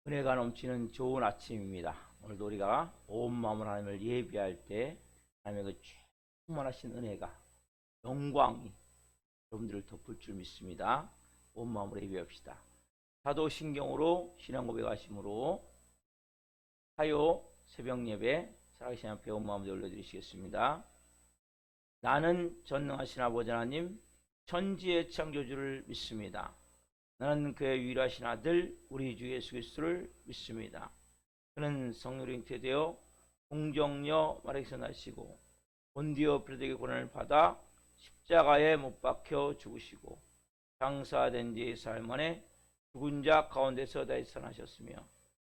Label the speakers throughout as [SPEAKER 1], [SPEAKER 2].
[SPEAKER 1] 은혜가 넘치는 좋은 아침입니다. 오늘도 우리가 온 마음으로 하나님을 예배할 때 하나님의 그 충만하신 은혜가, 영광이 여러분들을 덮을 줄 믿습니다. 온 마음으로 예배합시다. 사도신경으로 신앙 고백하심으로 화요 새벽 예배 살아계신 앞에 온 마음으로 올려드리시겠습니다. 나는 전능하신 아버지 하나님 천지의 창조주를 믿습니다. 나는 그의 유일하신 아들 우리 주 예수 그리스도를 믿습니다. 그는 성령으로 잉태되어 공정녀 마리아에게서 나시고 본디오 빌라도에게 고난을 받아 십자가에 못 박혀 죽으시고 장사된 뒤 사흘 만에 죽은 자 가운데서 다시 살아나셨으며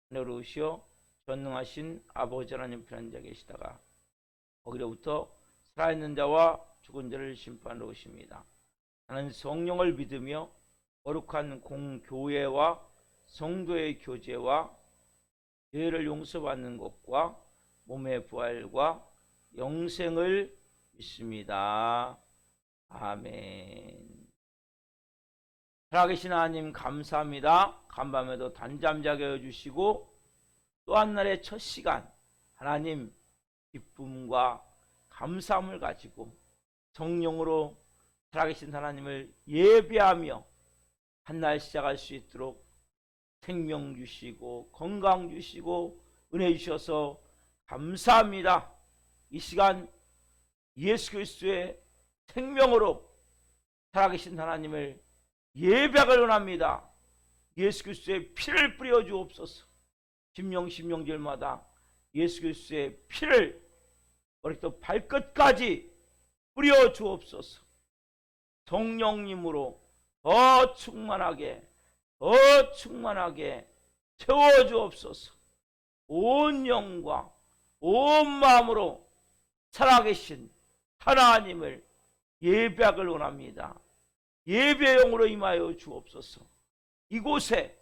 [SPEAKER 1] 하늘로 오시어 전능하신 아버지 하나님 편한 자 계시다가 거기로부터 살아있는 자와 죽은 자를 심판하러 오십니다. 나는 성령을 믿으며 거룩한 공교회와 성도의 교제와 죄를 용서받는 것과 몸의 부활과 영생을 믿습니다. 아멘. 살아계신 하나님 감사합니다. 간밤에도 단잠 자게 해주시고 또 한 날의 첫 시간 하나님 기쁨과 감사함을 가지고 성령으로 살아계신 하나님을 예배하며 한날 시작할 수 있도록 생명 주시고 건강 주시고 은혜 주셔서 감사합니다. 이 시간 예수 그리스도의 생명으로 살아계신 하나님을 예배하길 원합니다. 예수 그리스도의 피를 뿌려 주옵소서. 심령절마다 예수 그리스도의 피를 머리부터 발끝까지 뿌려 주옵소서. 성령님으로 더 충만하게 채워 주옵소서. 온 영과 온 마음으로 살아계신 하나님을 예배하길 원합니다. 예배용으로 임하여 주옵소서. 이곳에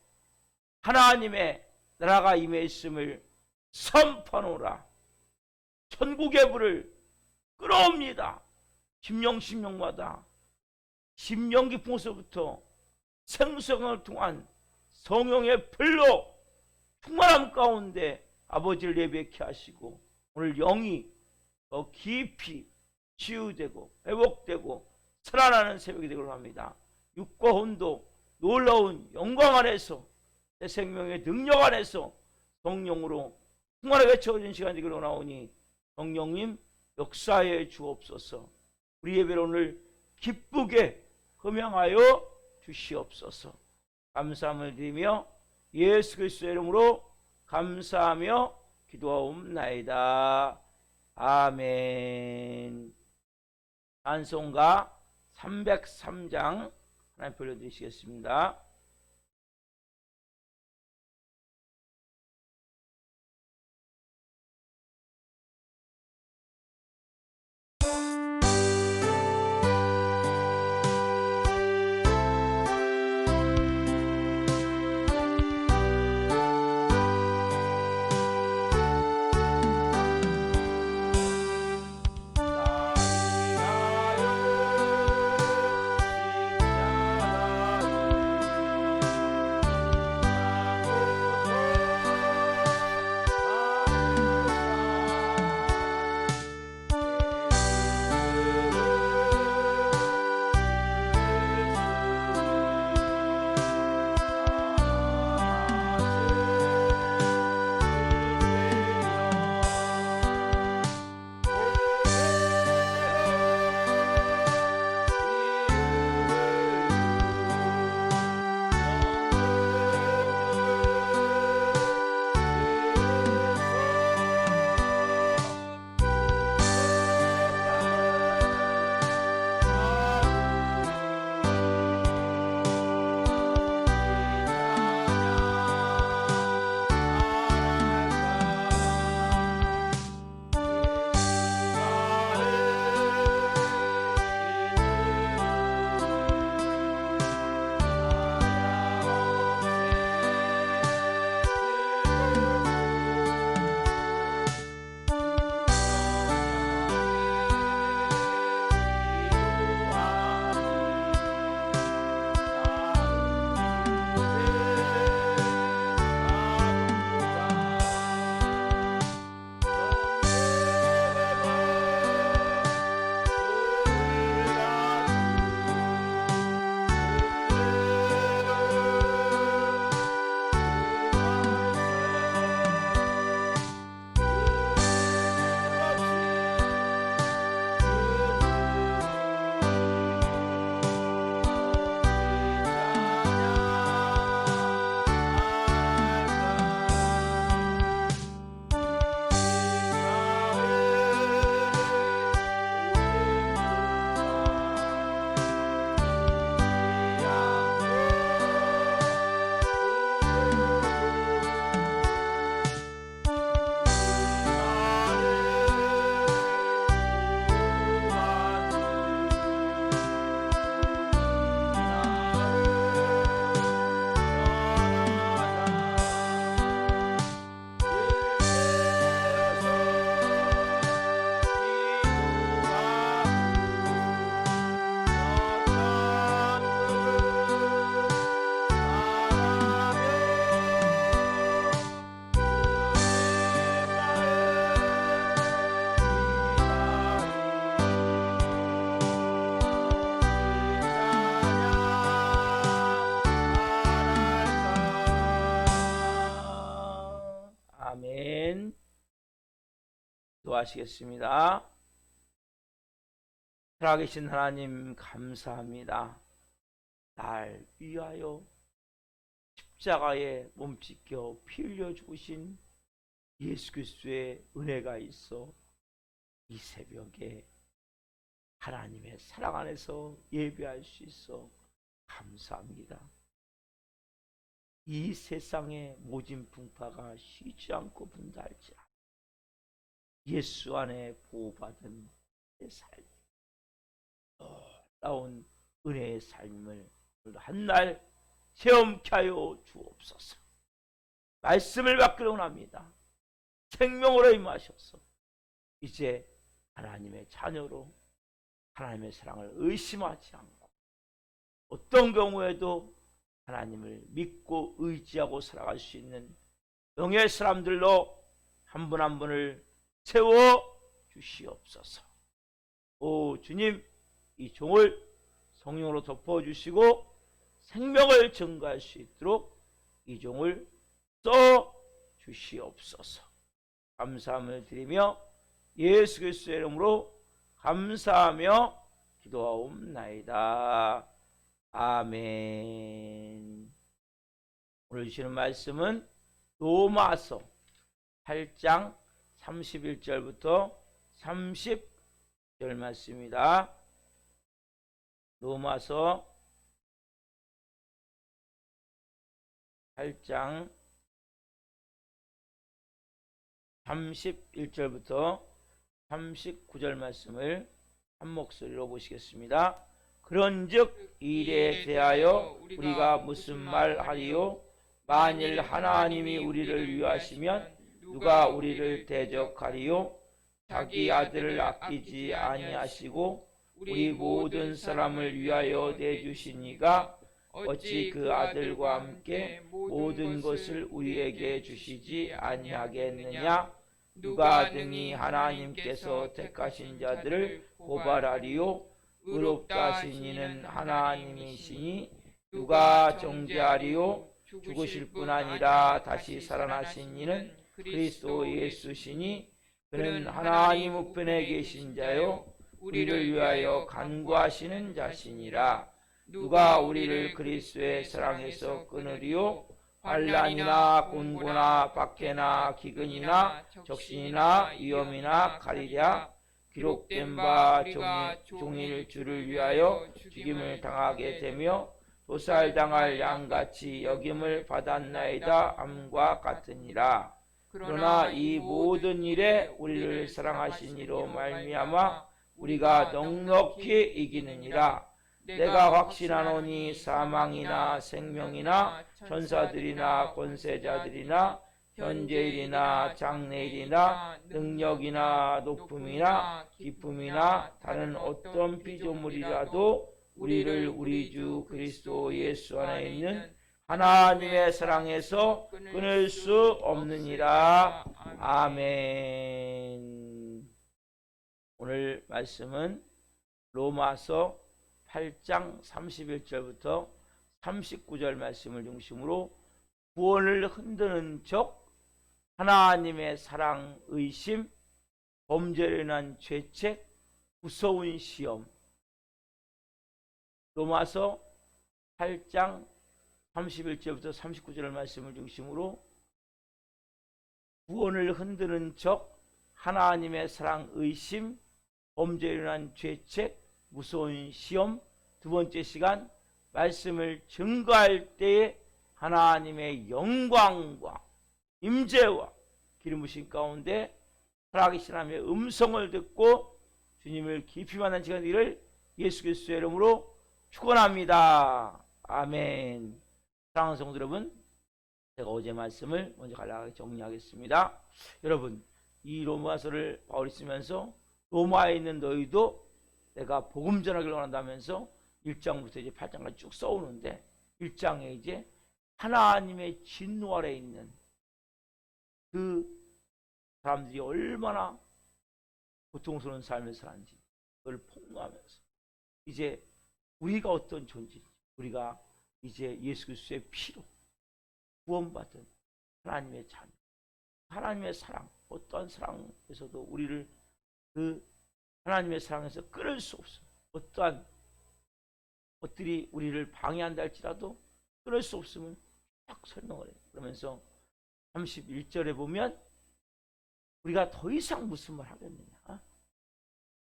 [SPEAKER 1] 하나님의 나라가 임해 있음을 선포하노라. 천국의 불을 끌어옵니다. 심령마다 심령 깊은 곳에서부터 생수강을 통한 성령의 불로 충만함 가운데 아버지를 예배케 하시고 오늘 영이 더 깊이 치유되고 회복되고 살아나는 새벽이 되기를 합니다. 육과 혼도 놀라운 영광 안에서 내 생명의 능력 안에서 성령으로 충만하게 채워진 시간이 되기를 원하오니 성령님 역사해 주옵소서. 우리 예배를 오늘 기쁘게 흠양하여 주시옵소서. 감사함을 드리며 예수 그리스도의 이름으로 감사하며 기도하옵나이다. 아멘. 찬송가 303장 하나님 불러드리시겠습니다. 기도하시겠습니다. 살아계신 하나님 감사합니다. 날 위하여 십자가에 몸짓겨 피 흘려 죽으신 예수 그리스도의 은혜가 있어 이 새벽에 하나님의 사랑 안에서 예배할 수 있어 감사합니다. 이 세상의 모진 풍파가 쉬지 않고 분다할지라 예수 안에 보호받은 내 삶, 놀라운 은혜의 삶을 한날 체험케 하여 주옵소서. 말씀을 받기로 합니다. 생명으로 임하셔서 이제 하나님의 자녀로 하나님의 사랑을 의심하지 않고 어떤 경우에도 하나님을 믿고 의지하고 살아갈 수 있는 영의 사람들로 한 분 한 분을 세워 주시옵소서. 오 주님, 이 종을 성령으로 덮어주시고 생명을 증거할 수 있도록 이 종을 써 주시옵소서. 감사함을 드리며 예수 그리스도의 이름으로 감사하며 기도하옵나이다. 아멘. 오늘 주시는 말씀은 로마서 8장 31절부터 30절 말씀입니다. 로마서 8장 31절부터 39절 말씀을 한 목소리로 보시겠습니다. 그런즉 이 일에 대하여 우리가 무슨 말 하리요? 만일 하나님이 우리를 위하시면 누가 우리를 대적하리요? 자기 아들을 아끼지 아니하시고 우리 모든 사람을 위하여 내주신 이가 어찌 그 아들과 함께 모든 것을 우리에게 주시지 아니하겠느냐? 누가 등이 하나님께서 택하신 자들을 고발하리요? 의롭다 하신 이는 하나님이시니 누가 정죄하리요? 죽으실 뿐 아니라 다시 살아나신 이는 그리스도 예수시니 그는 하나님 우편에 계신 자요 우리를 위하여 간구하시는 자시니라. 누가 우리를 그리스도의 사랑에서 끊으리요? 환난이나 곤고나 박해나 기근이나 적신이나 위험이나 가리랴. 기록된 바 종일 주를 위하여 죽임을 당하게 되며 도살당할 양같이 여김을 받았나이다 함과 같으니라. 그러나 이 모든 일에 우리를 사랑하신 이로 말미암아 우리가 넉넉히 이기느니라. 내가 확신하노니 사망이나 생명이나 천사들이나 권세자들이나 현재일이나 장래일이나 능력이나 높음이나 기쁨이나 다른 어떤 피조물이라도 우리를 우리 주 그리스도 예수 안에 있는 하나님의 사랑에서 끊을 수 없느니라. 아멘. 오늘 말씀은 로마서 8장 31절부터 39절 말씀을 중심으로 구원을 흔드는 적, 하나님의 사랑, 의심, 범죄로 인한 죄책, 무서운 시험. 로마서 8장 31절부터 39절 말씀을 중심으로 구원을 흔드는 적, 하나님의 사랑, 의심, 범죄로 인한 죄책, 무서운 시험. 두 번째 시간 말씀을 증거할 때에 하나님의 영광과 임재와 기름 부으심 가운데 살아계신 하나님의 음성을 듣고 주님을 깊이 만난 시간 되기를 예수 그리스도의 이름으로 축원합니다. 아멘. 사랑하는 성도 여러분, 제가 어제 말씀을 먼저 간략하게 정리하겠습니다. 여러분, 이 로마서를 바울이 쓰면서 로마에 있는 너희도 내가 복음 전하기를 원한다면서 1장부터 이제 8장까지 쭉 써오는데 1장에 이제 하나님의 진노 아래 있는 그 사람들이 얼마나 고통스러운 삶을 사는지 그걸 폭로하면서 이제 우리가 어떤 존재인지, 우리가 이제 예수 그리스도의 피로 구원받은 하나님의 자녀, 하나님의 사랑, 어떠한 사랑에서도 우리를 그 하나님의 사랑에서 끊을 수 없어. 어떠한 것들이 우리를 방해한다 할지라도 끊을 수 없음을 딱 설명을 해요. 그러면서 31절에 보면 우리가 더 이상 무슨 말 하겠느냐.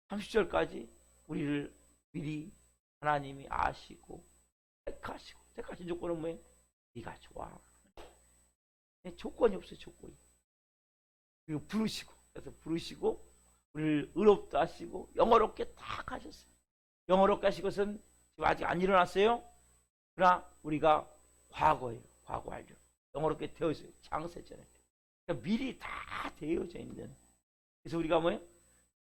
[SPEAKER 1] 30절까지 우리를 미리 하나님이 아시고 택하신 조건은 뭐예요? 네가 좋아. 조건이 없어요. 조건이. 그리고 부르시고, 그래서 부르시고 우리를 의롭다 하시고 영어롭게 딱 하셨어요. 영어롭게 하신 것은 지금 아직 안 일어났어요. 그러나 우리가 과거예요. 과거 완료. 영어롭게 되어 있어요. 창세전에. 그러니까 미리 다 되어져 있는. 그래서 우리가 뭐예요?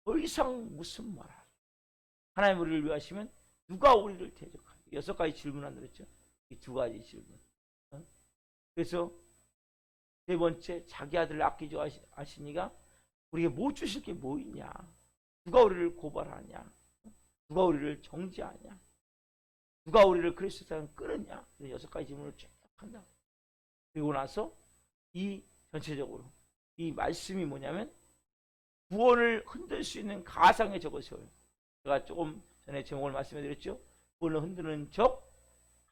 [SPEAKER 1] 더 이상 무슨 말할. 하나님 우리를 위하시면 누가 우리를 대적하냐. 6가지 질문 안 들었죠? 이 2가지 질문. 그래서 네 번째, 자기 아들을 아끼지 하시니가 우리에게 못 주실 게 뭐 있냐. 누가 우리를 고발하냐. 누가 우리를 정죄하냐. 누가 우리를 그리스도로 끌었냐. 6가지 질문을 쭉 한다. 그리고 나서 이 전체적으로 이 말씀이 뭐냐면 구원을 흔들 수 있는 가상에 적어서요. 제가 조금 전에 제목을 말씀해드렸죠. 구원을 흔드는 적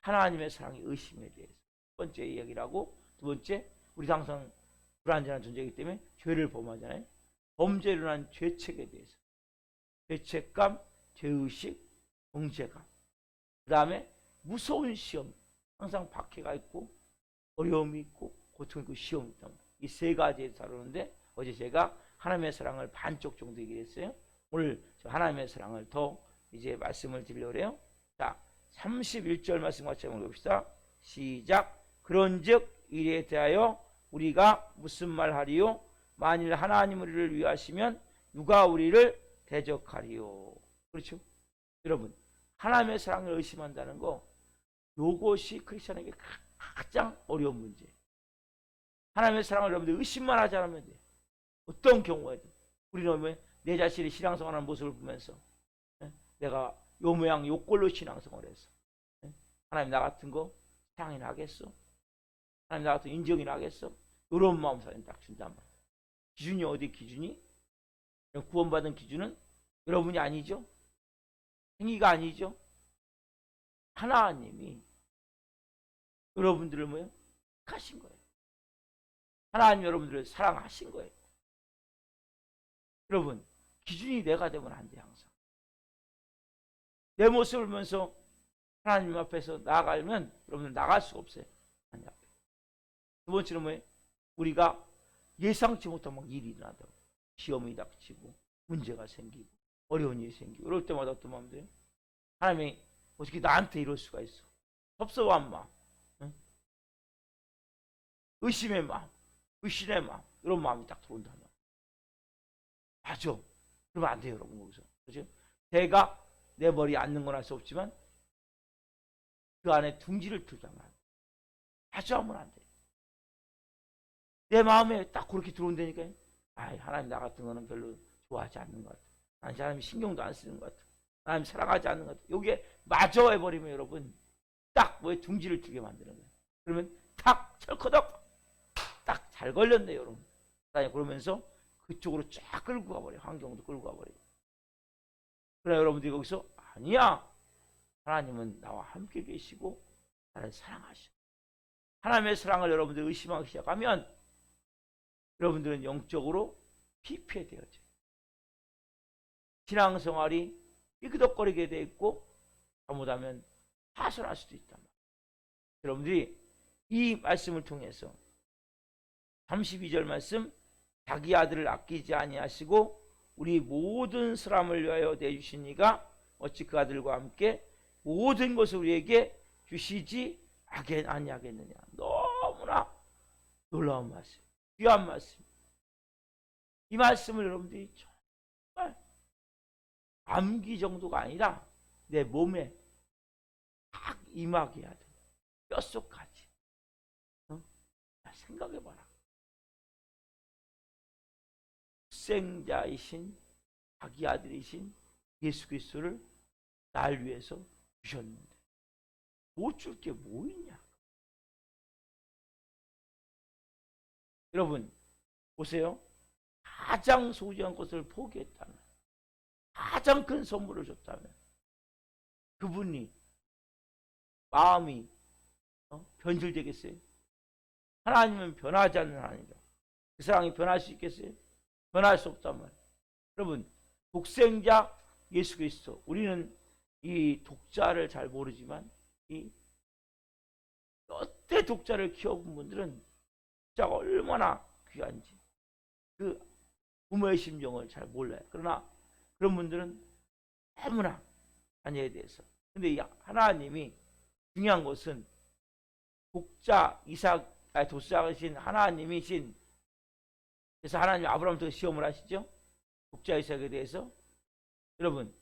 [SPEAKER 1] 하나님의 사랑의 의심에 대해서 첫 번째 이야기라고, 두 번째 우리 항상 불완전한 존재이기 때문에 죄를 범하잖아요. 범죄로 인한 죄책에 대해서 죄책감, 죄의식, 정죄감, 그 다음에 무서운 시험, 항상 박해가 있고 어려움이 있고 고통이 있고 시험이 있다. 이 3가지에 다루는데 어제 제가 하나님의 사랑을 반쪽 정도 얘기했어요. 오늘 하나님의 사랑을 더 이제 말씀을 드리려고 해요. 자, 31절 말씀 같이 한번 봅시다. 시작. 그런즉 이에 대하여 우리가 무슨 말 하리요? 만일 하나님 우리를 위하시면 누가 우리를 대적하리요? 그렇죠? 여러분, 하나님의 사랑을 의심한다는 거, 요것이 크리스천에게 가장 어려운 문제. 하나님의 사랑을 여러분들 의심만 하지 않으면 돼. 어떤 경우에도 우리는 내 자신이 신앙생활하는 모습을 보면서 내가 요 모양 요 꼴로 신앙생활을 했어. 하나님 나 같은 거 사랑이 나겠어? 하나님 나 같은 인정이 나겠어? 이런 마음 사연 딱 준단 말이야. 기준이 어디 기준이? 구원받은 기준은 여러분이 아니죠? 행위가 아니죠? 하나님이 여러분들을 뭐예요? 하신 거예요. 하나님 여러분들을 사랑하신 거예요. 여러분, 기준이 내가 되면 안 돼. 항상 내 모습을 보면서 하나님 앞에서 나아가면 여러분들 나갈 수가 없어요. 하나님 앞에. 두 번째는 뭐예요? 우리가 예상치 못한 막 일이 일어나다고, 시험이 닥치고 문제가 생기고 어려운 일이 생기고 이럴 때마다 어떤 마음 돼요? 하나님이 어떻게 나한테 이럴 수가 있어? 섭섭한 마음, 응? 의심의 마음, 의심의 마음, 이런 마음이 딱 들어온다면, 맞아. 그러면 안 돼요, 여러분. 거기서. 그죠? 제가 내 머리에 앉는 건 할 수 없지만 그 안에 둥지를 틀자면 안 돼. 맞아 하면 안 돼. 내 마음에 딱 그렇게 들어온다니까요. 하나님 나 같은 거는 별로 좋아하지 않는 것 같아. 하나님 사람이 신경도 안 쓰는 것 같아. 하나님 사랑하지 않는 것 같아. 요게 마저 해버리면 여러분 딱 뭐에 둥지를 트게 만드는 거예요. 그러면 탁 철커덕 딱 잘 걸렸네 여러분. 그러면서 그쪽으로 쫙 끌고 가버려요. 환경도 끌고 가버려요. 그러나 여러분들이 거기서 아니야. 하나님은 나와 함께 계시고 나를 사랑하셔. 하나님의 사랑을 여러분들이 의심하기 시작하면 여러분들은 영적으로 피폐되어져요. 신앙생활이 삐그덕거리게 돼 있고 잘못하면 파손할 수도 있단 말이에요. 여러분들이 이 말씀을 통해서 32절 말씀, 자기 아들을 아끼지 아니하시고 우리 모든 사람을 위하여 내주시니가 어찌 그 아들과 함께 모든 것을 우리에게 주시지 아니하겠느냐. 너무나 놀라운 말씀, 귀한 말씀. 이 말씀을 여러분들이 정말 암기 정도가 아니라 내 몸에 딱 임하게 해야 돼. 뼛속까지. 생각해봐라. 생자이신 자기 아들이신 예수 그리스도를 날 위해서 주셨는데 못 줄 게 뭐 있냐. 여러분 보세요. 가장 소중한 것을 포기했다면, 가장 큰 선물을 줬다면, 그분이 마음이 변질되겠어요? 하나님은 변하지 않는 하나님이다. 그 사랑이 변할 수 있겠어요? 변할 수 없단 말이에요. 여러분, 독생자 예수 그리스도, 우리는 이 독자를 잘 모르지만 이 여태 독자를 키워본 분들은 독자가 얼마나 귀한지 그 부모의 심정을 잘 몰라요. 그러나 그런 분들은 너무나 자녀에 대해서. 근데 하나님이 중요한 것은 독자 독자이신 하나님이신, 그래서 하나님이 아브라함부터 시험을 하시죠. 독자 이삭에 대해서. 여러분,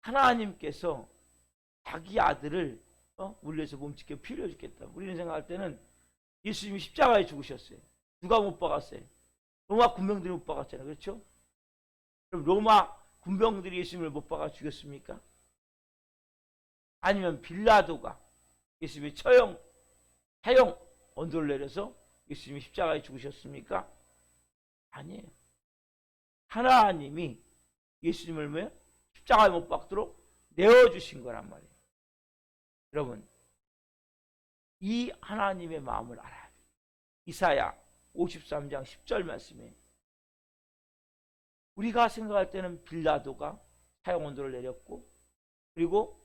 [SPEAKER 1] 하나님께서 자기 아들을 우리 위해서 몸짓게 피 흘려 주겠다. 우리는 생각할 때는 예수님이 십자가에 죽으셨어요. 누가 못 박았어요? 로마 군병들이 못 박았잖아요. 그렇죠? 그럼 로마 군병들이 예수님을 못 박아 죽였습니까? 아니면 빌라도가 예수님이 사형 언도를 내려서 예수님이 십자가에 죽으셨습니까? 아니에요. 하나님이 예수님을 뭐예요? 십자가에 못 박도록 내어주신 거란 말이에요. 여러분, 이 하나님의 마음을 알아야 돼요. 이사야 53장 10절 말씀에 우리가 생각할 때는 빌라도가 사형 언도를 내렸고, 그리고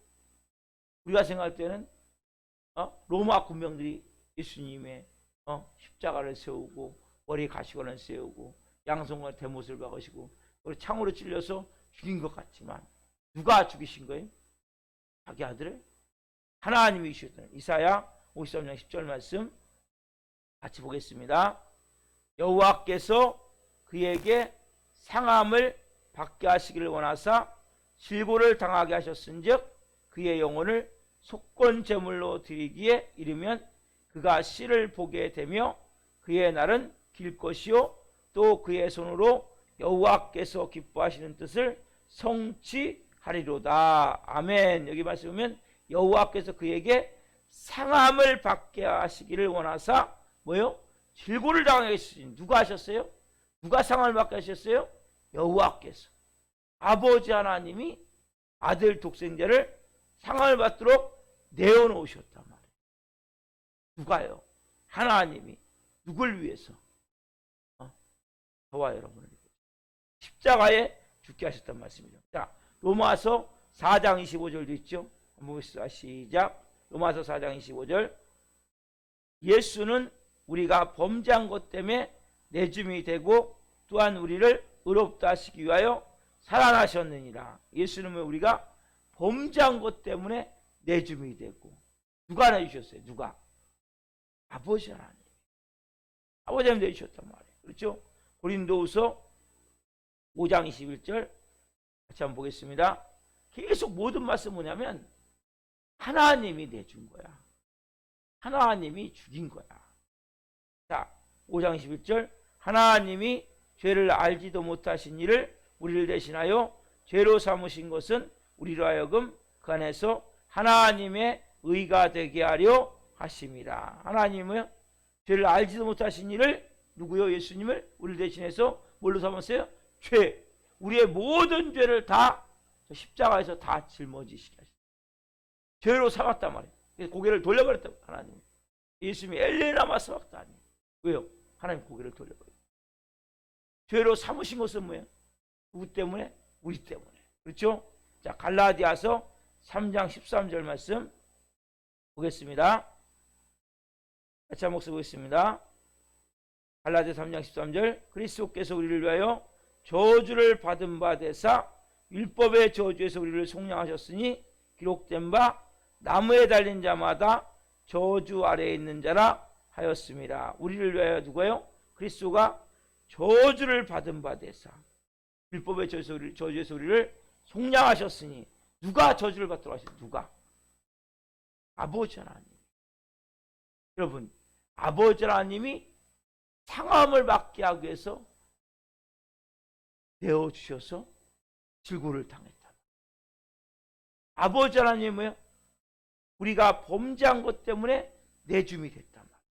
[SPEAKER 1] 우리가 생각할 때는 로마 군병들이 예수님의 십자가를 세우고 머리에 가시관을 세우고 양손과 대못을 박으시고 그리고 창으로 찔려서 죽인 것 같지만 누가 죽이신 거예요? 자기 아들을 하나님이 주셨다는 이사야 53장 10절 말씀 같이 보겠습니다. 여호와께서 그에게 상함을 받게 하시기를 원하사 실고를 당하게 하셨은즉 그의 영혼을 속건 제물로 드리기에 이르면 그가 씨를 보게 되며 그의 날은 길 것이요 또 그의 손으로 여호와께서 기뻐하시는 뜻을 성취하리로다. 아멘. 여기 말씀 보면 여호와께서 그에게 상함을 받게 하시기를 원하사 뭐요? 질고를 당하게 하시니 누가 하셨어요? 누가 상함을 받게 하셨어요? 여호와께서. 아버지 하나님이 아들 독생자를 상함을 받도록 내어놓으셨단 말이에요. 누가요? 하나님이. 누굴 위해서? 저와 여러분을 위해서. 십자가에 죽게 하셨단 말씀이죠. 자, 로마서 4장 25절도 있죠. 한번 보겠습니다. 시작. 로마서 4장 25절. 예수는 우리가 범죄한 것 때문에 내줌이 되고 또한 우리를 의롭다 하시기 위하여 살아나셨느니라. 예수는 우리가 범죄한 것 때문에 내줌이 되고, 누가 내주셨어요? 누가? 아버지 하나님. 아버지 하나님 내주셨단 말이에요. 그렇죠? 고린도후서 5장 21절 같이 한번 보겠습니다. 계속 모든 말씀 뭐냐면 하나님이 내준 거야. 하나님이 죽인 거야. 자, 5장 21절. 하나님이 죄를 알지도 못하신 이를 우리를 대신하여 죄로 삼으신 것은 우리로 하여금 그 안에서 하나님의 의가 되게 하려 하심이라. 하나님은 죄를 알지도 못하신 이를, 누구요? 예수님을 우리를 대신해서 뭘로 삼았어요? 죄. 우리의 모든 죄를 다 십자가에서 다 짊어지시게 하셨어요. 죄로 삼았단 말이에요. 그래서 고개를 돌려버렸다. 하나님. 예수님이 엘레나마 삼았다. 아니에요. 왜요? 하나님 고개를 돌려버려요. 죄로 삼으신 것은 뭐예요? 누구 때문에? 우리 때문에. 그렇죠? 자, 갈라디아서 3장 13절 말씀 보겠습니다. 같이 한번 보겠습니다. 갈라디아 3장 13절. 그리스도께서 우리를 위하여 저주를 받은 바 되사 율법의 저주에서 우리를 속량하셨으니 기록된 바 나무에 달린 자마다 저주 아래에 있는 자라 하였습니다. 우리를 위하여 누가요? 그리스도가 저주를 받은 바 되사 율법의 저주에서 우리를 속량하셨으니. 누가 저주를 받도록 하셨어요? 누가? 아버지 하나님. 여러분, 아버지 하나님이 상함을 받게 하기 위해서 내어주셔서 질고를 당했다. 아버지 하나님은 우리가 범죄한 것 때문에 내줌이 됐단 말이에요.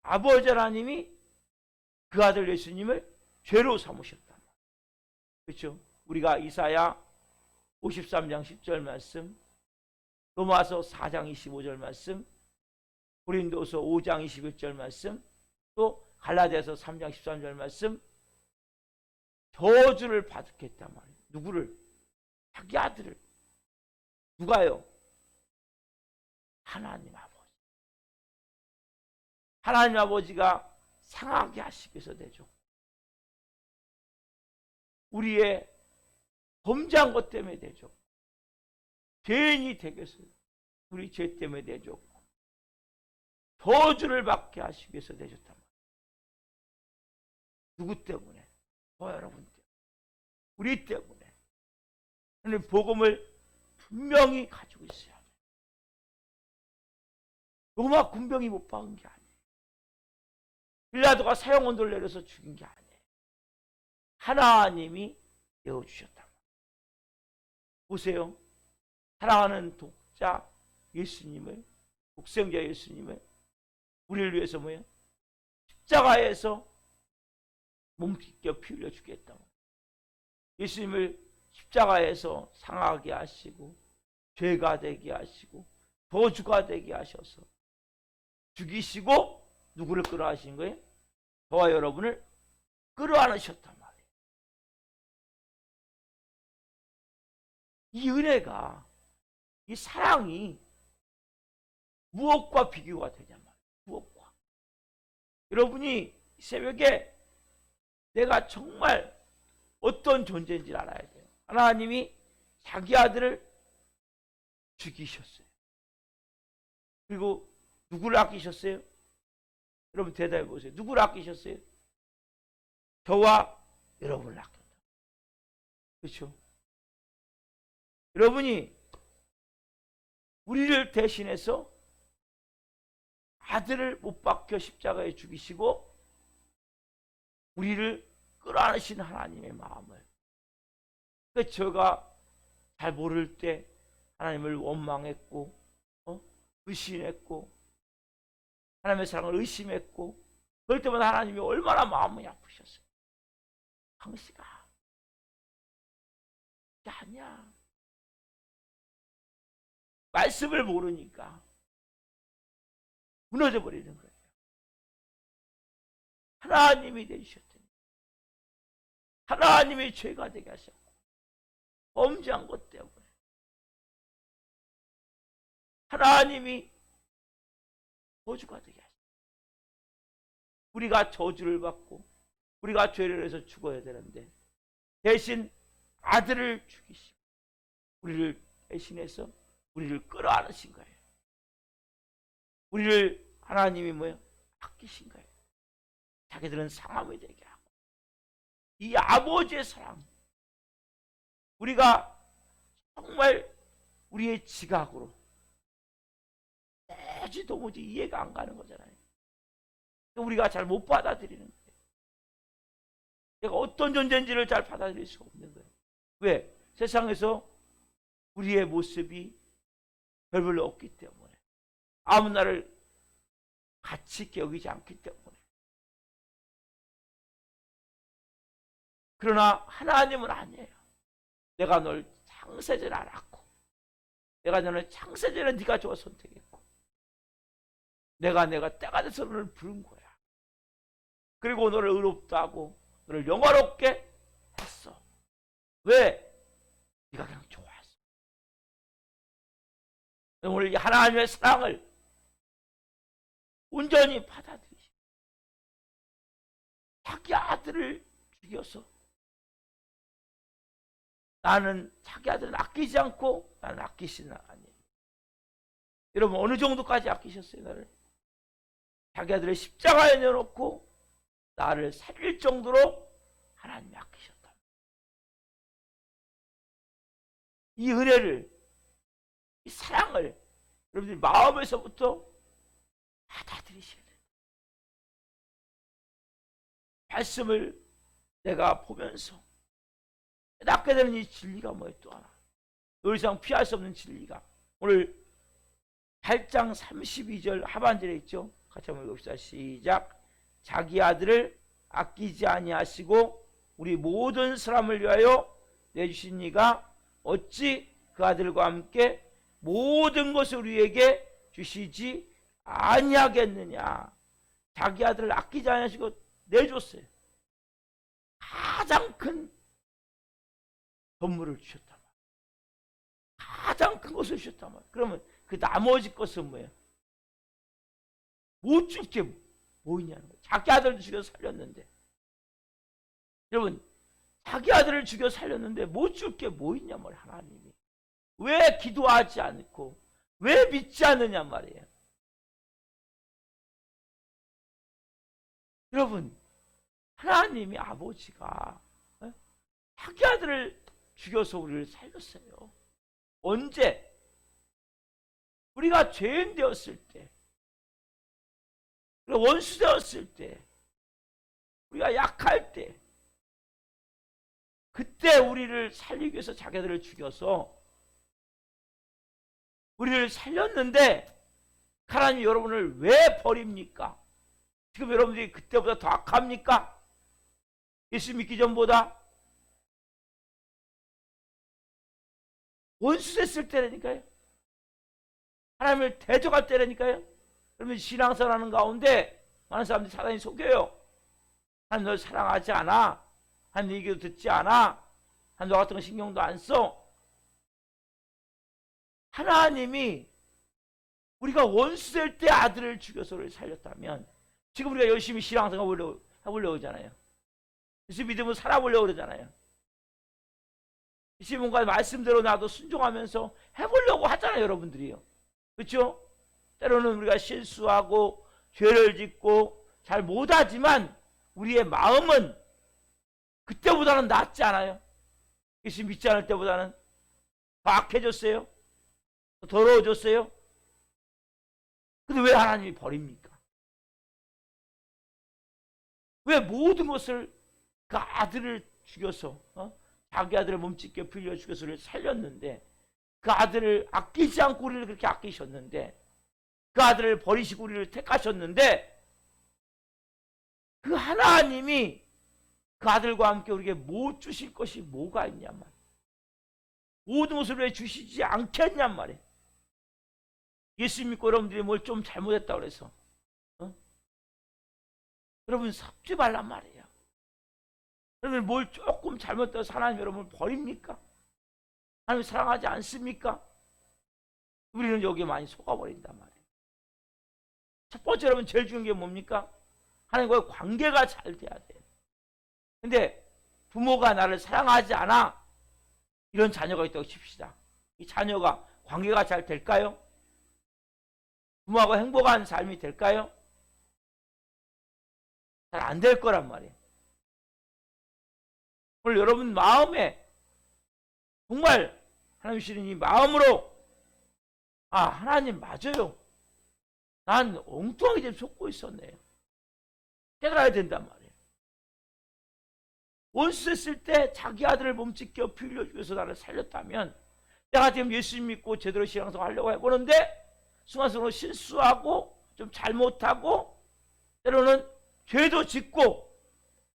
[SPEAKER 1] 아버지 하나님이 그 아들 예수님을 죄로 삼으셨단 말이에요. 그렇죠? 우리가 이사야 53장 10절 말씀, 로마서 4장 25절 말씀, 고린도서 5장 21절 말씀, 또 갈라디아서 3장 13절 말씀, 저주를 받겠단 말이에요. 누구를? 자기 아들을. 누가요? 하나님 아버지. 하나님 아버지가 상하게 하시기 위해서 되죠. 우리의 범죄한 것 때문에 되죠. 죄인이 되게 해서 우리 죄 때문에 되죠. 저주를 받게 하시기 위해서 되셨단 말이에요. 누구 때문에? 여러분 때문에. 우리 때문에. 하나님 복음을 분명히 가지고 있어야 돼요. 로마 군병이 못 박은 게 아니에요. 빌라도가 사형언도를 내려서 죽인 게 아니에요. 하나님이 내어주셨단 말이에요. 보세요. 사랑하는 독자 예수님을, 독생자 예수님을 우리를 위해서 뭐예요? 십자가에서 몸찢겨 피 흘려 죽겠다. 예수님을 십자가에서 상하게 하시고 죄가 되게 하시고 저주가 되게 하셔서 죽이시고 누구를 끌어안으신 거예요? 저와 여러분을 끌어안으셨단 말이에요. 이 은혜가, 이 사랑이 무엇과 비교가 되냔 말이에요. 무엇과. 여러분이 이 새벽에 내가 정말 어떤 존재인지 알아야 돼요. 하나님이 자기 아들을 죽이셨어요. 그리고 누구를 아끼셨어요? 여러분 대답해 보세요. 누구를 아끼셨어요? 저와 여러분을 아꼈다. 그렇죠? 여러분이 우리를 대신해서 아들을 못 박혀 십자가에 죽이시고 우리를 끌어안으신 하나님의 마음을, 그러니까 제가 잘 모를 때 하나님을 원망했고 불신했고 하나님의 사랑을 의심했고 그럴 때마다 하나님이 얼마나 마음이 아프셨어요. 당신아 그게 아니야. 말씀을 모르니까 무너져 버리는 거예요. 하나님이 되셨더니 하나님이 죄가 되게 하셨고 범죄한 것 때문에 하나님이 저주가 되게 하셨고 우리가 저주를 받고 우리가 죄를 해서 죽어야 되는데 대신 아들을 죽이시고 우리를 대신해서 우리를 끌어안으신 거예요. 우리를 하나님이 뭐예요? 아끼신 거예요. 자기들은 상함이 되게 하고 이 아버지의 사랑, 우리가 정말 우리의 지각으로 도무지 이해가 안 가는 거잖아요. 우리가 잘 못 받아들이는 거예요. 내가 어떤 존재인지를 잘 받아들일 수가 없는 거예요. 왜? 세상에서 우리의 모습이 별로 없기 때문에, 아무 나를 가치 있게 여기지 않기 때문에. 그러나 하나님은 아니에요. 내가 널 창세전에 알았고 내가 너를 창세전에 네가 좋아 선택했고 내가 때가 돼서 너를 부른 거야. 그리고 너를 의롭다 하고 너를 영화롭게 했어. 왜? 네가 그냥 좋았어. 오늘 이 하나님의 사랑을 온전히 받아들이시고 자기 아들을 죽여서 나는 자기 아들은 아끼지 않고 나는 아끼시는 아니에요. 여러분 어느 정도까지 아끼셨어요? 나를 자기 아들을 십자가에 내놓고 나를 살릴 정도로 하나님이 아끼셨다. 이 은혜를, 이 사랑을 여러분들이 마음에서부터 받아들이셔야 돼요. 말씀을 내가 보면서 낳게 되는 이 진리가 뭐예요? 또 하나 더 이상 피할 수 없는 진리가 오늘 8장 32절 하반절에 있죠. 같이 한번 읽읍시다. 시작. 자기 아들을 아끼지 아니하시고 우리 모든 사람을 위하여 내주신 이가 어찌 그 아들과 함께 모든 것을 우리에게 주시지 아니하겠느냐. 자기 아들을 아끼지 아니하시고 내줬어요. 가장 큰 선물을 주셨단 말이에요. 가장 큰 것을 주셨단 말이에요. 그러면 그 나머지 것은 뭐예요? 못 줄 게 뭐 있냐는 거예요. 자기 아들을 죽여 살렸는데, 여러분, 자기 아들을 죽여 살렸는데 못 줄 게 뭐 있냐 말이에요. 하나님이 왜 기도하지 않고 왜 믿지 않느냐 말이에요. 여러분, 하나님이 아버지가 자기 아들을 죽여서 우리를 살렸어요. 언제? 우리가 죄인 되었을 때, 원수 되었을 때, 우리가 약할 때, 그때 우리를 살리기 위해서 자기 아들을 죽여서 우리를 살렸는데, 하나님이 여러분을 왜 버립니까? 지금 여러분들이 그때보다 더 악합니까? 예수 믿기 전보다? 원수 됐을 때라니까요. 하나님을 대적할 때라니까요. 그러면 신앙생활하는 가운데 많은 사람들이 사단이 속여요. 하나님 널 사랑하지 않아. 하나님 네 얘기도 듣지 않아. 하나님 너 같은 거 신경도 안 써. 하나님이 우리가 원수 될 때 아들을 죽여서 우리를 살렸다면 지금 우리가 열심히 신앙생활 해보려고 하잖아요. 예수 믿음으로 살아보려고 그러잖아요. 예수 뭔가 말씀대로 나도 순종하면서 해보려고 하잖아요. 여러분들이요. 그렇죠? 때로는 우리가 실수하고 죄를 짓고 잘 못하지만 우리의 마음은 그때보다는 낫지 않아요? 예수 믿지 않을 때보다는 더 악해졌어요? 더 더러워졌어요? 근데 왜 하나님이 버립니까? 왜 모든 것을 그 아들을 죽여서 자기 아들을 몸짓게 빌려 죽여서 살렸는데 그 아들을 아끼지 않고 우리를 그렇게 아끼셨는데 그 아들을 버리시고 우리를 택하셨는데 그 하나님이 그 아들과 함께 우리에게 못 주실 것이 뭐가 있냔 말이에요. 모든 것을 왜 주시지 않겠냔 말이에요. 예수 믿고 여러분들이 뭘 좀 잘못했다고 그래서 여러분 섭지 말란 말이에요. 여러분 뭘 조금 잘못해서 하나님 여러분을 버립니까? 하나님 사랑하지 않습니까? 우리는 여기에 많이 속아버린단 말이에요. 첫 번째 여러분 제일 중요한 게 뭡니까? 하나님과의 관계가 잘 돼야 돼요. 근데 부모가 나를 사랑하지 않아 이런 자녀가 있다고 칩시다. 이 자녀가 관계가 잘 될까요? 부모하고 행복한 삶이 될까요? 잘 안 될 거란 말이에요. 오늘 여러분 마음에 정말 하나님 주시는 이 마음으로 하나님 맞아요. 난 엉뚱하게 좀 속고 있었네요. 깨달아야 된단 말이에요. 원수 했을 때 자기 아들을 몸짓겨 빌려주기 위해서 나를 살렸다면 내가 지금 예수 믿고 제대로 신앙생활 하려고 해보는데 순간순간 실수하고 좀 잘못하고 때로는 죄도 짓고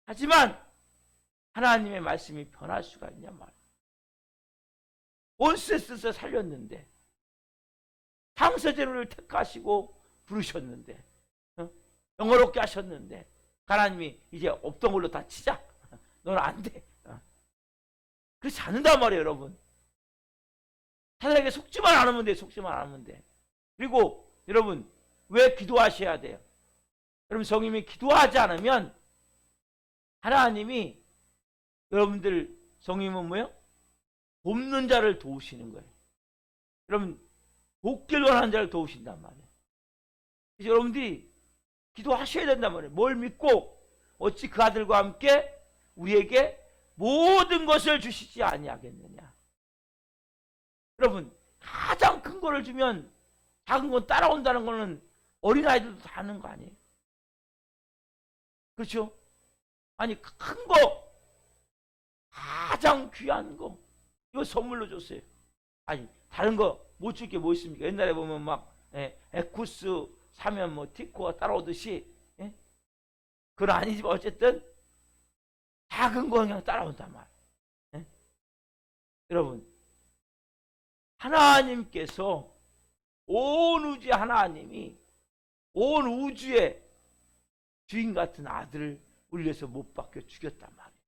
[SPEAKER 1] 하지만 하나님의 말씀이 변할 수가 있냔 말이에요. 원수 했을 때 살렸는데 창세제를 택하시고 부르셨는데 영어롭게 하셨는데 하나님이 이제 없던 걸로 다 치자. 너는 안 돼. 그렇지 않는단 말이에요. 여러분. 사단에게 속지만 않으면 돼. 속지만 않으면 돼. 그리고 여러분 왜 기도하셔야 돼요? 여러분 성님이 기도하지 않으면 하나님이 여러분들 성님은 뭐예요? 돕는 자를 도우시는 거예요. 여러분 돕길 원하는 자를 도우신단 말이에요. 그래서 여러분들이 기도하셔야 된단 말이에요. 뭘 믿고 어찌 그 아들과 함께 우리에게 모든 것을 주시지 아니하겠느냐. 여러분 가장 큰 거를 주면 작은 건 따라온다는 거는 어린아이들도 다 아는 거 아니에요? 그렇죠? 아니 큰 거 가장 귀한 거 이거 선물로 줬어요. 아니 다른 거 못 줄 게 뭐 있습니까? 옛날에 보면 막 에쿠스 사면 뭐 티코가 따라오듯이 그건 아니지만 어쨌든 작은 거 그냥 따라온단 말이에요. 네? 여러분, 하나님께서 온 우주 하나님이 온 우주의 주인 같은 아들을 우리 위해서 못 박혀 죽였단 말이에요.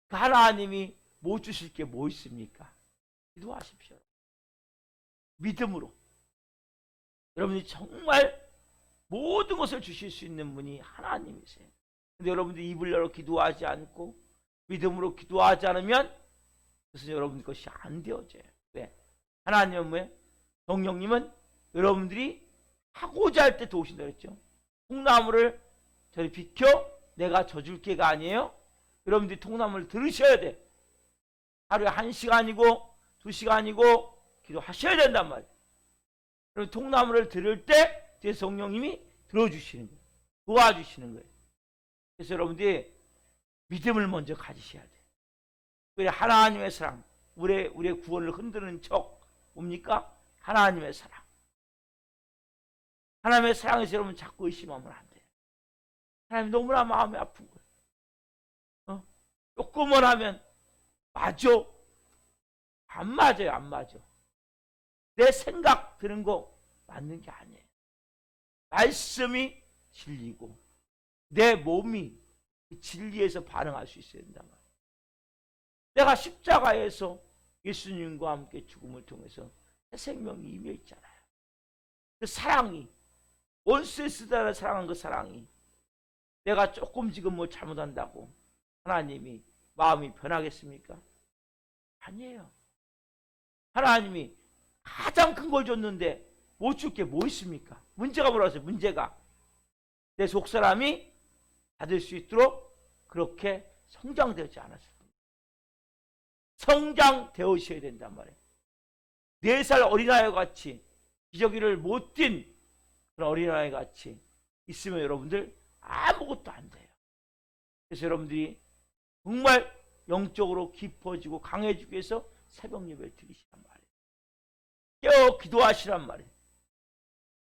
[SPEAKER 1] 그 하나님이 못 주실 게 뭐 있습니까? 기도하십시오. 믿음으로. 여러분이 정말 모든 것을 주실 수 있는 분이 하나님이세요. 근데 여러분들이 입을 열어 기도하지 않고 믿음으로 기도하지 않으면 그것은 여러분 것이 안 되어져요. 왜? 하나님은 뭐예요? 성령님은 여러분들이 하고자 할 때 도우신다 그랬죠. 통나무를 저리 비켜 내가 져줄 게가 아니에요. 여러분들이 통나무를 들으셔야 돼. 하루에 1시간이고 2시간이고 기도하셔야 된단 말이에요. 그럼 통나무를 들을 때 제 성령님이 들어주시는 거예요. 도와주시는 거예요. 그래서 여러분들이 믿음을 먼저 가지셔야 돼요. 왜 하나님의 사랑, 우리의 구원을 흔드는 척 뭡니까? 하나님의 사랑. 하나님의 사랑에서 여러분 자꾸 의심하면 안 돼요. 하나님 너무나 마음이 아픈 거예요. 조금만 하면 맞아. 안 맞아요. 안 맞아. 내 생각 드는 거 맞는 게 아니에요. 말씀이 진리고 내 몸이 그 진리에서 반응할 수 있어야 된단 말이에요. 내가 십자가에서 예수님과 함께 죽음을 통해서 새 생명이 임해 있잖아요. 그 사랑이 원수에 쓰다가 사랑한 그 사랑이 내가 조금 지금 뭐 잘못한다고 하나님이 마음이 변하겠습니까? 아니에요. 하나님이 가장 큰 걸 줬는데 못 줄 게 뭐 있습니까? 문제가 뭐라서 문제가 내 속사람이 받을 수 있도록 그렇게 성장되지 않았을 겁니다. 성장되어셔야 된단 말이에요. 4살 어린아이 같이 기저귀를 못 띈 그런 어린아이 같이 있으면 여러분들 아무것도 안 돼요. 그래서 여러분들이 정말 영적으로 깊어지고 강해지기 위해서 새벽 예배를 드리시란 말이에요. 깨어 기도하시란 말이에요.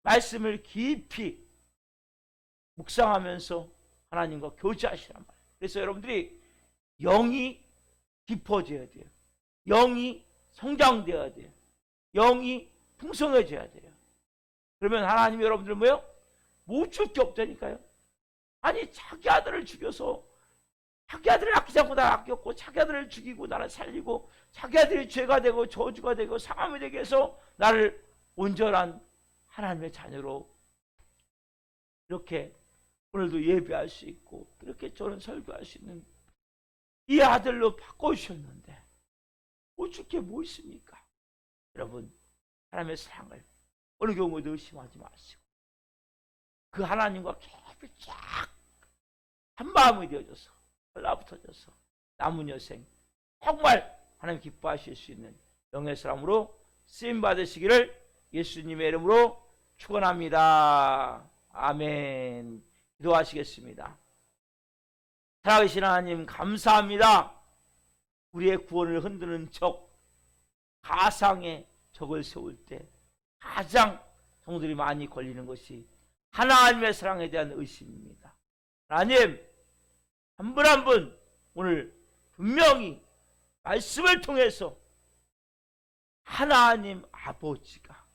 [SPEAKER 1] 말씀을 깊이 묵상하면서 하나님과 교제하시란 말이에요. 그래서 여러분들이 영이 깊어져야 돼요. 영이 성장되어야 돼요. 영이 풍성해져야 돼요. 그러면 하나님이 여러분들 뭐예요? 못 줄 게 없다니까요. 아니 자기 아들을 죽여서 자기 아들을 아끼지 않고 나를 아꼈고 자기 아들을 죽이고 나를 살리고 자기 아들이 죄가 되고 저주가 되고 상함이 되게 해서 나를 온전한 하나님의 자녀로 이렇게 오늘도 예배할 수 있고 이렇게 저는 설교할 수 있는 이 아들로 바꿔주셨는데 못 줄 게 뭐 있습니까? 여러분 하나님의 사랑을 어느 경우에도 의심하지 마시고 그 하나님과 깊이 쫙 한마음이 되어져서 달라붙어져서 남은 여생 정말 하나님 기뻐하실 수 있는 영의 사람으로 쓰임 받으시기를 예수님의 이름으로 축원합니다. 아멘. 기도하시겠습니다. 살아계신 하나님 감사합니다. 우리의 구원을 흔드는 적 가상의 적을 세울 때 가장 성도들이 많이 걸리는 것이 하나님의 사랑에 대한 의심입니다. 하나님 한 분 한 분 오늘 분명히 말씀을 통해서 하나님 아버지가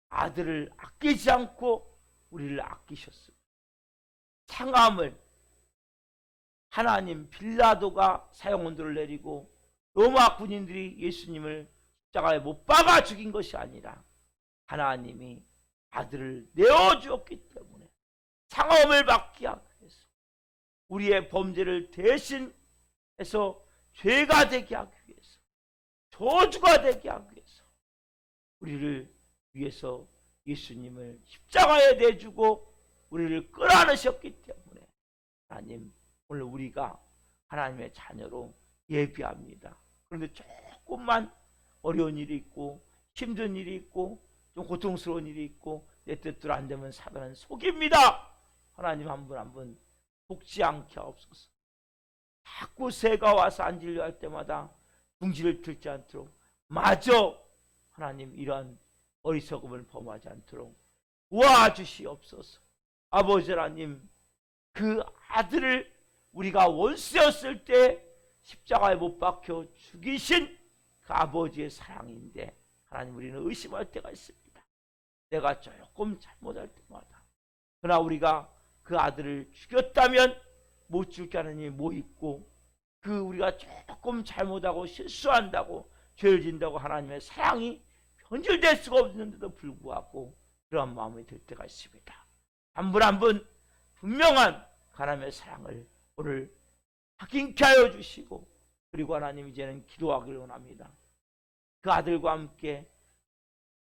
[SPEAKER 1] 아들을 아끼지 않고 우리를 아끼셨습니다. 상함을 하나님 빌라도가 사형언도를 내리고 로마 군인들이 예수님을 십자가에 못 박아 죽인 것이 아니라 하나님이 아들을 내어주었기 때문에 상함을 받게 하기 위해서 우리의 범죄를 대신해서 죄가 되게 하기 위해서 저주가 되게 하기 위해서 우리를 위해서 예수님을 십자가에 내주고 우리를 끌어안으셨기 때문에 하나님 오늘 우리가 하나님의 자녀로 예비합니다. 그런데 조금만 어려운 일이 있고 힘든 일이 있고 좀 고통스러운 일이 있고 내 뜻대로 안 되면 사단은 속입니다. 하나님 한 분 한 분 속지 않게 하옵소서. 자꾸 새가 와서 앉으려 할 때마다 둥지를 들지 않도록 마저 하나님 이러한 어리석음을 범하지 않도록 도와주시옵소서. 아버지 하나님, 그 아들을 우리가 원수였을 때 십자가에 못 박혀 죽이신 그 아버지의 사랑인데, 하나님, 우리는 의심할 때가 있습니다. 내가 조금 잘못할 때마다. 그러나 우리가 그 아들을 죽였다면 못 죽게 하느님이 뭐 있고, 그 우리가 조금 잘못하고 실수한다고 죄를 진다고 하나님의 사랑이 변질될 수가 없는데도 불구하고 그러한 마음이 들 때가 있습니다. 한 분 한 분 분명한 하나님의 사랑을 오늘 확인케 하여 주시고, 그리고 하나님, 이제는 기도하기를 원합니다. 그 아들과 함께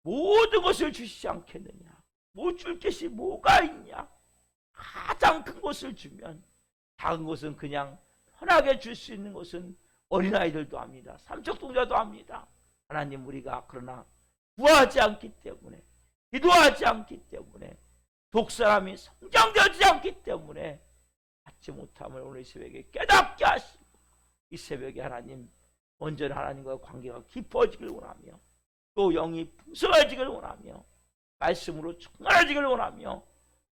[SPEAKER 1] 모든 것을 주시지 않겠느냐? 못 줄 것이 뭐가 있냐? 가장 큰 것을 주면, 작은 것은 그냥 편하게 줄 수 있는 것은 어린아이들도 합니다. 삼척동자도 합니다. 하나님, 우리가 그러나 구하지 않기 때문에, 기도하지 않기 때문에, 독사람이 성장되지 않기 때문에 받지 못함을 오늘 이 새벽에 깨닫게 하시고, 이 새벽에 하나님, 온전히 하나님과 관계가 깊어지길 원하며, 또 영이 풍성해지길 원하며, 말씀으로 충만해지길 원하며,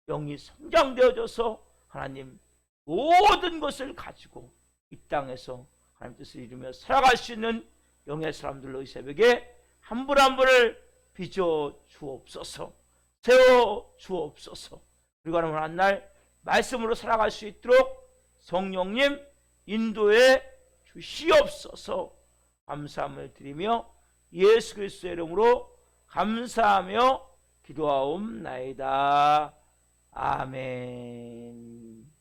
[SPEAKER 1] 영이 성장되어져서 하나님 모든 것을 가지고 이 땅에서 하나님 뜻을 이루며 살아갈 수 있는 영의 사람들로 이 새벽에 한 분 한 분을 빚어 주옵소서, 세워 주옵소서. 그리고 하나님, 한 날 말씀으로 살아갈 수 있도록 성령님 인도해 주시옵소서. 감사함을 드리며 예수 그리스도의 이름으로 감사하며 기도하옵나이다. 아멘.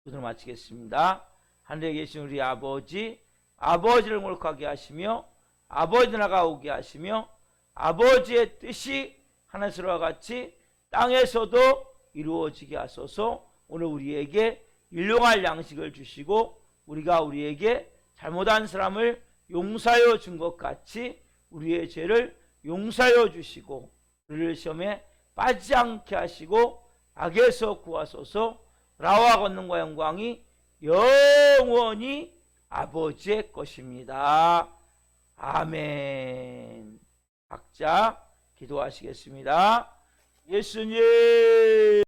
[SPEAKER 1] 오늘 마치겠습니다. 하늘에 계신 우리 아버지, 아버지를 몰락하게 하시며 아버지 나라가 오게 하시며 아버지의 뜻이 하늘에서와 같이 땅에서도 이루어지게 하소서. 오늘 우리에게 일용할 양식을 주시고, 우리가 우리에게 잘못한 사람을 용서하여 준 것 같이 우리의 죄를 용서하여 주시고, 우리를 시험에 빠지지 않게 하시고 악에서 구하소서. 나와 권능과 영광이 영원히 아버지의 것입니다. 아멘. 각자 기도하시겠습니다. 예수님.